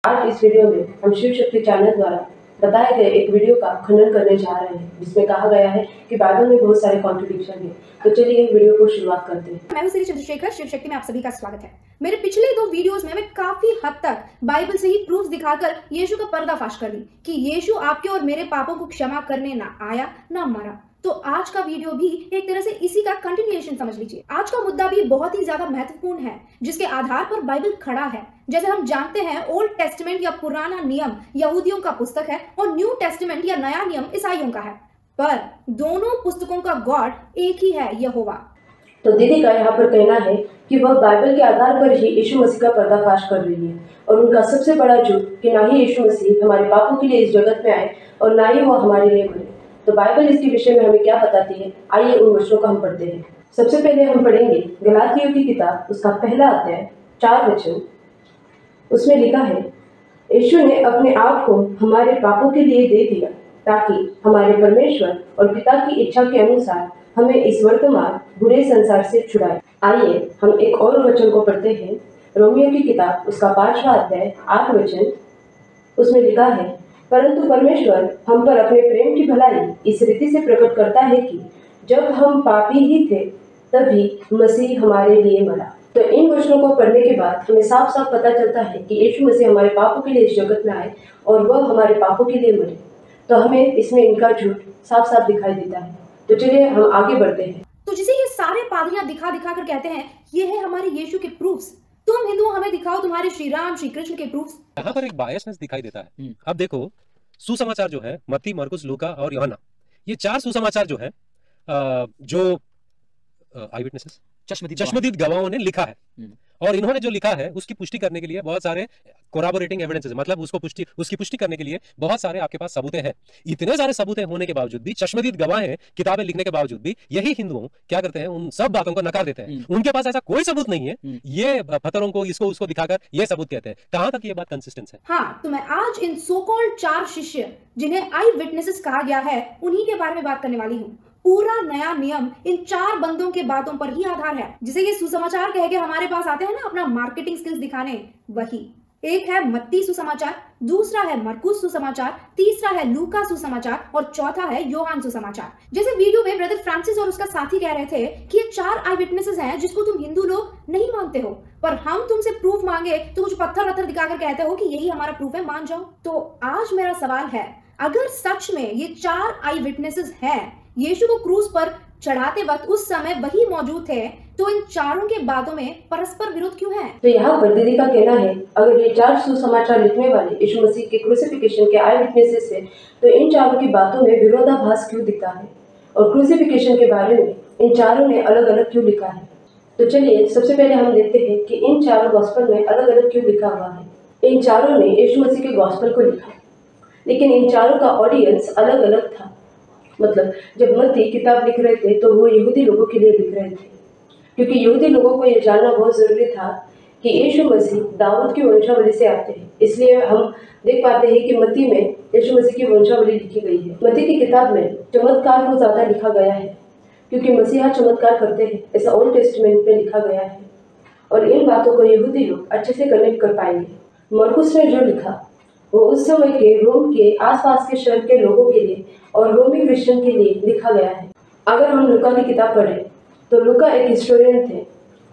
आज इस वीडियो में हम शिव शक्ति चैनल द्वारा बताए गए एक वीडियो का खंडन करने जा रहे हैं, जिसमें कहा गया है कि बाइबल में बहुत सारे कॉन्ट्रडिक्शन है। तो चलिए वीडियो को शुरुआत करते हैं। मैं हूं श्री चंद्रशेखर, शिव शक्ति में आप सभी का स्वागत है। मेरे पिछले 2 वीडियोस में मैं काफी हद तक बाइबल से ही प्रूफ दिखाकर यीशु का पर्दाफाश कर दी कि यीशु आपके और मेरे पापों को क्षमा करने ना आया ना मरा। तो आज का वीडियो भी एक तरह से इसी का कंटिन्यूएशन समझ लीजिए। आज का मुद्दा भी बहुत ही ज्यादा महत्वपूर्ण है, जिसके आधार पर बाइबल खड़ा है। जैसे हम जानते हैं, ओल्ड टेस्टमेंट या पुराना नियम यहूदियों का पुस्तक है और न्यू टेस्टमेंट या नया नियम ईसाइयों का है, पर दोनों पुस्तकों का गॉड एक ही है, यहोवा। तो दीदी का यहाँ पर कहना है कि वह बाइबल के आधार पर ही यीशु मसीह का पर्दाफाश कर रही है, और उनका सबसे बड़ा झूठ कि ना ही यीशु मसीह हमारे पापों के लिए इस जगत में आए और ना ही वो हमारे लिए मरे। तो बाइबल इसके विषय में हमें क्या बताती है, आइए उन वचनों को हम पढ़ते हैं। सबसे पहले हम पढ़ेंगे गलातियों की किताब, उसका पहला अध्याय 4 वचन। उसमें लिखा है, यीशु ने अपने आप को हमारे पापों के लिए दे दिया ताकि हमारे परमेश्वर और पिता की इच्छा के अनुसार हमें इस वर्तमान बुरे संसार से छुड़ाए। आइए हम एक और वचन को पढ़ते हैं, रोमियो की किताब, उसका 5वां अध्याय 8 वचन। उसमें लिखा है, परंतु परमेश्वर हम पर अपने प्रेम की भलाई इस रीति से प्रकट करता है कि जब हम पापी ही थे तभी मसीह हमारे लिए मरा। तो इन वचनों को पढ़ने के बाद हमें साफ साफ पता चलता है कि यीशु मसीह हमारे पापों के लिए इस जगत में आए और वह हमारे पापों के लिए मरे। तो हमें इसमें इनका झूठ साफ साफ दिखाई देता है। तो चलिए हम आगे बढ़ते हैं। तो जिसे ये सारे पादरियां दिखा दिखा कर कहते हैं ये है हमारे यीशु के प्रूफ्स, तुम हिंदू हमें दिखाओ तुम्हारे श्री राम श्री कृष्ण के प्रूफ्स। यहाँ पर एक बायसनेस दिखाई देता है। अब देखो, सुसमाचार जो है मत्ती, मरकुस, लूका और यूहन्ना, ये 4 सुसमाचार जो है जो आई विटनेसेस चश्मदीद गवाहों ने लिखा है, और इन्होंने जो लिखा है उसकी पुष्टि करने के लिए बहुत सारे कोराबोरेटिंग एविडेंसेस, मतलब उसकी पुष्टि करने के लिए बहुत सारे आपके पास सबूतें हैं। इतने सारे सबूतें होने के बावजूद भी, चश्मदीद गवाह हैं किताबें लिखने के बावजूद भी, यही हिंदुओं क्या करते हैं, उन सब बातों को नकार देते हैं। उनके पास ऐसा कोई सबूत नहीं है, ये पत्थरों को इसको उसको दिखाकर ये सबूत कहते हैं। कहां तक ये बात कंसिस्टेंस है? हाँ, तो मैं आज इन सो कॉल्ड 4 शिष्य जिन्हें आई विटनेसेस कहा गया है, उन्हीं के बारे में बात करने वाली हूँ। पूरा नया नियम इन 4 बंदों के बातों पर ही आधार है, जिसे ये सुसमाचार कह के हमारे पास आते हैं ना अपना मार्केटिंग स्किल्स दिखाने, वही। एक है मत्ती सुसमाचार, दूसरा है मरकुस सुसमाचार, तीसरा है लूका सुसमाचार और चौथा है योहान सुसमाचार। जैसे वीडियो में ब्रदर फ्रांसिस और उसका साथी कह रहे थे कि ये 4 आई विटनेसेस हैं जिसको तुम हिंदू लोग नहीं मानते हो, पर हम तुमसे प्रूफ मांगे तो कुछ पत्थर वत्थर दिखाकर कहते हो कि यही हमारा प्रूफ है, मान जाओ। तो आज मेरा सवाल है, अगर सच में ये 4 आई विटनेसेस हैं, यीशु को क्रूज पर चढ़ाते वक्त उस समय वही मौजूद थे, तो इन चारों के बातों में परस्पर विरोध क्यों है? तो यहाँ पर दीदी का कहना है, अगर ये 4 सुसमाचार लिखने वाले यीशु मसीह के क्रूसिफिकेशन के आई विटनेसेस है, तो इन चारों की बातों में विरोधाभास क्यों दिखता है, और क्रूसिफिकेशन के बारे में इन चारों ने अलग अलग क्यों लिखा है। तो चलिए सबसे पहले हम देखते हैं कि इन चारों गॉस्पेल में अलग अलग क्यों लिखा हुआ है। इन चारों ने यीशु मसीह के गॉस्पेल को लिखा, लेकिन इन चारों का ऑडियंस अलग अलग था। मतलब जब मत्ती किताब लिख रहे थे तो वो यहूदी लोगों के लिए लिख रहे थे, क्योंकि यहूदी लोगों को ये जानना बहुत जरूरी था कि यीशु मसीह दाऊद की वंशावली से आते हैं। इसलिए हम देख पाते हैं कि मत्ती में यीशु मसीह की वंशावली लिखी गई है। मत्ती की किताब में चमत्कार को ज्यादा लिखा गया है, क्योंकि मसीहा चमत्कार करते हैं, ऐसा ओल्ड टेस्टमेंट में लिखा गया है, और इन बातों को यहूदी लोग अच्छे से कनेक्ट कर पाएंगे। मरकुस ने जो लिखा वो उस समय के रोम के आसपास के शहर के लोगों के लिए और रोमी क्रिश्चियन के लिए लिखा गया है। अगर हम लूका की किताब पढ़ें तो लूका एक हिस्टोरियन थे,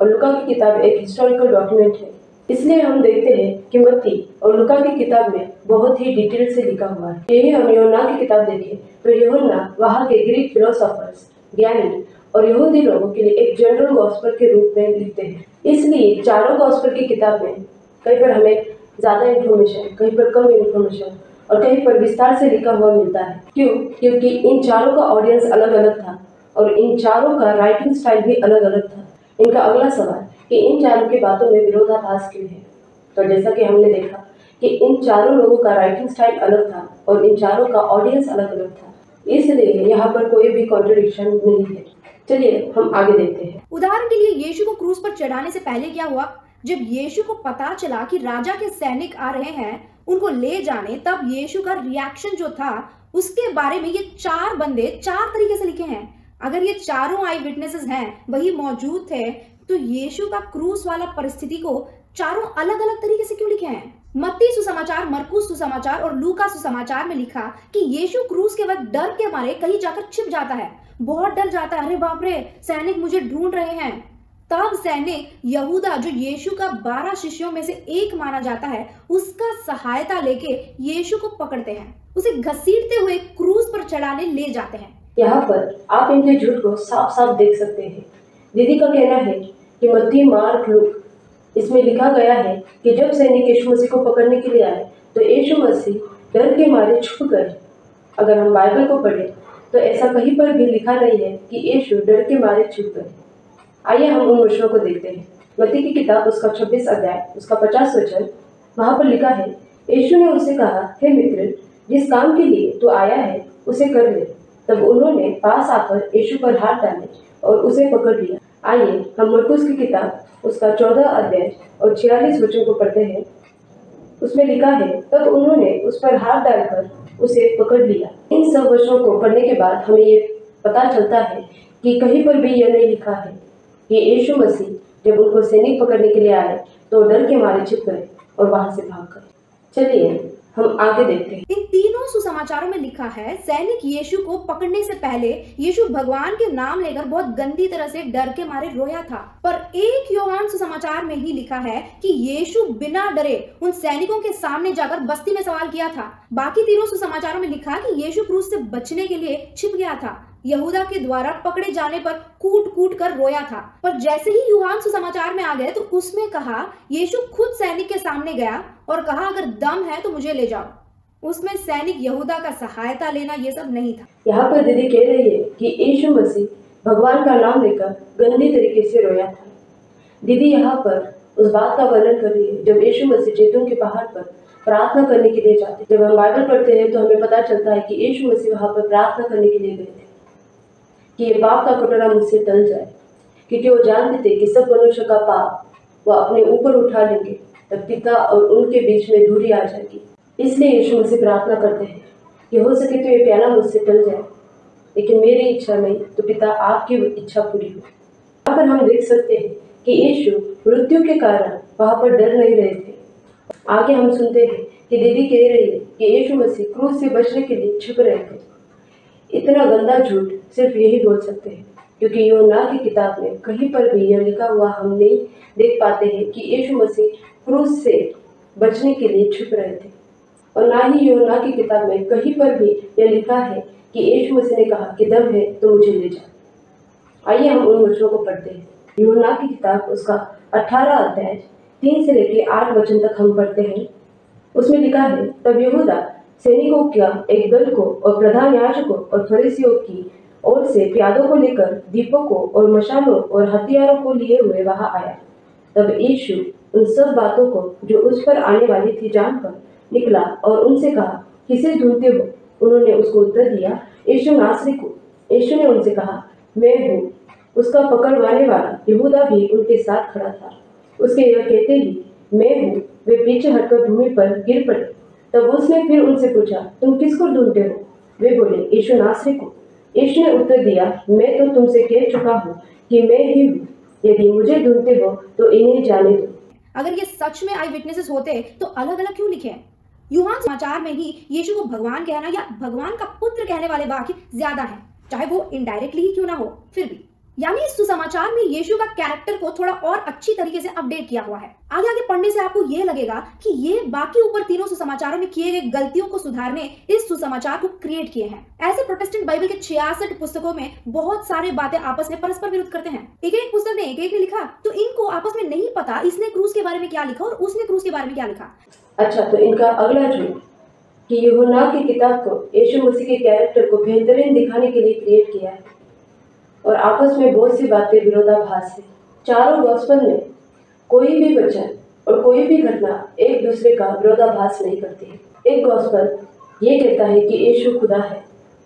और लूका की किताब एक हिस्टोरिकल डॉक्यूमेंट है। इसलिए हम देखते हैं कि मत्ती और लूका की किताब में बहुत ही डिटेल से लिखा हुआ है। यही हम यूहन्ना की किताब देखें तो यूहन्ना वहाँ के ग्रीक फिलोसोफर्स, ज्ञानी और यहूदी लोगों के लिए एक जनरल गॉस्पेल के रूप में लिखते हैं। इसलिए चारों गॉस्पेल की किताब में कहीं पर हमें ज्यादा इन्फॉर्मेशन, कहीं पर कम इन्फॉर्मेशन और कहीं पर विस्तार से लिखा हुआ मिलता है। क्यों? क्योंकि इन चारों का ऑडियंस अलग अलग था, और इन चारों का राइटिंग स्टाइल भी अलग अलग था। इनका अगला सवाल कि इन चारों की बातों में विरोधाभास क्यों है? तो जैसा कि हमने देखा कि इन चारों लोगों का राइटिंग स्टाइल अलग था और इन चारों का ऑडियंस अलग अलग था, इसलिए यहाँ पर कोई भी कॉन्ट्रडिक्शन नहीं है। चलिए हम आगे देखते हैं। उदाहरण के लिए यीशु को क्रूज पर चढ़ाने से पहले क्या हुआ? जब यीशु को पता चला कि राजा के सैनिक आ रहे हैं उनको ले जाने, तब यीशु का रिएक्शन जो था उसके बारे में ये 4 बंदे 4 तरीके से लिखे हैं। अगर ये चारों आई विटनेसेस हैं, वही मौजूद थे, तो यीशु का क्रूस वाला परिस्थिति को चारों अलग अलग तरीके से क्यों लिखे हैं? मत्ती सुसमाचार, मरकुस सुसमाचार और लूका सुसमाचार में लिखा कि यीशु क्रूस के वक्त डर के मारे कहीं जाकर छिप जाता है, बहुत डर जाता है। अरे बाप रे, सैनिक मुझे ढूंढ रहे हैं। तब सैनिक यहूदा, जो यीशु का 12 शिष्यों में से एक माना जाता है, उसका सहायता लेके यीशु को पकड़ते हैं, उसे घसीटते हुए क्रूस पर चढ़ाने ले जाते हैं। यहाँ पर आप इनके झूठ को साफ साफ देख सकते हैं। दीदी का कहना है कि मत्ती, मार्क, लूक इसमें लिखा गया है कि जब सैनिक यीशु मसीह को पकड़ने के लिए आए तो यीशु मसीह डर के मारे छुप गए। अगर हम बाइबल को पढ़ें तो ऐसा कहीं पर भी लिखा नहीं है कि यीशु डर के मारे छुप गए। आइए हम उन वचनों को देखते हैं। मत्ती की किताब उसका 26 अध्याय उसका 50 वचन, वहाँ पर लिखा है, यीशु ने उनसे कहा, हे मित्र, जिस काम के लिए तू आया है उसे कर ले। तब उन्होंने पास आकर यीशु पर हाथ डाले और उसे पकड़ लिया। आइए हम मरकुस की किताब उसका 14 अध्याय और 46 वचन को पढ़ते हैं। उसमें लिखा है, तब उन्होंने उस पर हाथ डालकर उसे पकड़ लिया। इन सब वचनों को पढ़ने के बाद हमें ये पता चलता है कि कहीं पर भी यह नहीं लिखा है कि यीशु मसीह जब उनको सैनिक पकड़ने के लिए आए तो डर के मारे छिप गए और वहां से भाग गए। चलिए हम आगे देखते हैं। इन तीनों सुसमाचारों में लिखा है, सैनिक यीशु को पकड़ने से पहले यीशु भगवान के नाम लेकर बहुत गंदी तरह से डर के मारे रोया था। पर एक योहान सुसमाचार में ही लिखा है कि यीशु बिना डरे उन सैनिकों के सामने जाकर बस्ती में सवाल किया था। बाकी तीनों सुसमाचारों में लिखा कि यीशु क्रूस से बचने के लिए छिप गया था, यहूदा के द्वारा पकड़े जाने पर कूट कूट कर रोया था। पर जैसे ही यूहान सुसमाचार में आ गए तो उसमें कहा, यीशु खुद सैनिक के सामने गया और कहा, अगर दम है तो मुझे ले जाओ। उसमें सैनिक यहूदा का सहायता लेना ये सब नहीं था। यहाँ पर दीदी कह रही है कि यीशु मसीह भगवान का नाम लेकर गंदी तरीके से रोया था। दीदी यहाँ पर उस बात का वर्णन कर रही है जब यीशु मसीह जैतून के पहाड़ पर प्रार्थना करने के लिए जाते। जब हम बाइबल पढ़ते हैं तो हमें पता चलता है कि यीशु मसीह वहाँ पर प्रार्थना करने के लिए गए थे कि ये पाप का कटोरा मुझसे टल जाए, क्योंकि वो जानते थे कि सब मनुष्य का पाप वो अपने ऊपर उठा लेंगे, तब पिता और उनके बीच में दूरी आ जाएगी। इसलिए यीशु मसीह प्रार्थना करते हैं कि हो सके तो ये प्याला मुझसे टल जाए, लेकिन मेरी इच्छा नहीं तो पिता आपकी इच्छा पूरी हो। यहाँ पर हम देख सकते हैं कि यीशु मृत्यु के कारण वहाँ पर डर नहीं रहे थे। आगे हम सुनते हैं कि दीदी कह रही है कि यीशु मसीह क्रूस से बचने के लिए छिप रहे थे। इतना गंदा झूठ सिर्फ यही बोल सकते हैं, क्योंकि यूहन्ना की किताब में कहीं पर भी यह लिखा हुआ हम नहीं देख पाते हैं कि यीशु मसीह क्रूस से बचने के लिए छिप रहे थे, और ना ही यूहन्ना की किताब में कहीं पर भी यह लिखा है कि यीशु मसीह ने कहा कि दम है तो मुझे ले जाओ। आइए हम उन वचनों को पढ़ते हैं। यूहन्ना की किताब उसका 18 अध्याय 3 से लेकर 8 वचन तक हम पढ़ते हैं। उसमें लिखा है, तब यहूदा सैनिकों का एक दल को और प्रधान याजकों और फरीसियों की ओर से प्यादों को लेकर दीपकों और मशालों और हथियारों को लिए हुए वहां आया। तब यीशु उन सब बातों को जो उस पर आने वाली थी जानकर निकला और उनसे कहा, किसे ढूंढते हो? उन्होंने उसको उत्तर दिया, यीशु नासरी को। यीशु ने उनसे कहा, मैं हूँ। उसका पकड़वाने वाला यहूदा भी उनके साथ खड़ा था। उसके यह कहते ही मैं हूँ, वे पीछे हटकर भूमि पर गिर पड़े। तब उसने फिर उनसे पूछा, तुम किसको ढूंढते हो? वे बोले, यीशु नासरी को। यीशु ने उत्तर दिया, मैं तो तुमसे कह चुका हूँ कि मैं ही हूँ। यदि मुझे ढूंढते हो तो इन्हें जाने दो। अगर ये सच में आई विटनेसेस होते तो अलग अलग क्यों लिखे हैं? यूहान समाचार में ही यीशु को भगवान कहना या भगवान का पुत्र कहने वाले वाक्य ज्यादा है, चाहे वो इनडायरेक्टली ही क्यों ना हो फिर भी। यानी इस सुसमाचार में यीशु का कैरेक्टर को थोड़ा और अच्छी तरीके से अपडेट किया हुआ है। आगे आगे पढ़ने से आपको ये लगेगा कि ये बाकी ऊपर तीनों सुसमाचारों में किए गए गलतियों को सुधारने इस सुसमाचार को क्रिएट किए हैं। ऐसे प्रोटेस्टेंट बाइबल के 66 पुस्तकों में बहुत सारे बातें आपस में परस्पर विरुद्ध करते हैं। एक एक पुस्तक ने एक एक लिखा, तो इनको आपस में नहीं पता इसने क्रूस के बारे में क्या लिखा और उसने क्रूस के बारे में क्या लिखा। अच्छा, तो इनका अगला झूठ कि यूहन्ना की किताब को यीशु मसीह के कैरेक्टर को बेहतरीन दिखाने के लिए क्रिएट किया है, और आपस में बहुत सी बातें विरोधाभास है। चारों गॉस्पेल में कोई भी वचन और कोई भी घटना एक दूसरे का विरोधाभास नहीं करती है। एक गॉस्पेल ये कहता है कि यीशु खुदा है,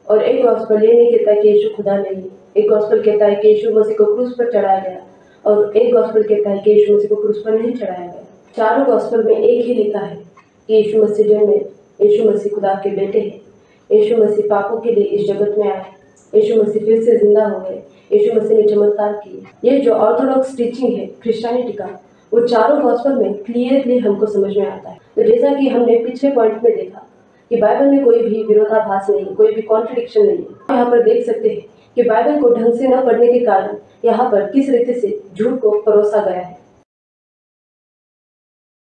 और एक गॉस्पेल ये नहीं कहता कि यीशु खुदा नहीं है। एक गॉस्पेल कहता है कि यीशु मसीह को क्रूस पर चढ़ाया गया, और एक गॉस्पेल कहता है कि यीशु मसीह को क्रूस पर नहीं चढ़ाया गया। चारों गॉस्पेल में एक ही लिखा है कि यीशु मसीह जन्मे, यीशु मसीह खुदा के बेटे हैं, यीशु मसीह पापों के लिए इस जगत में आए, यीशु मसीह फिर से जिंदा हो गए, यीशु मसीह ने चमत्कार किए। ये जो ऑर्थोडॉक्स टीचिंग है क्रिश्चियनिटी का, वो चारों गॉस्पेल में क्लियरली हमको समझ में आता है। तो जैसा कि हमने पिछले पॉइंट में देखा कि बाइबल में कोई भी विरोधाभास नहीं, कोई भी कॉन्ट्रडिक्शन नहीं है। यहाँ पर देख सकते हैं कि बाइबल को ढंग से न पढ़ने के कारण यहाँ पर किस रीति से झूठ को परोसा गया है।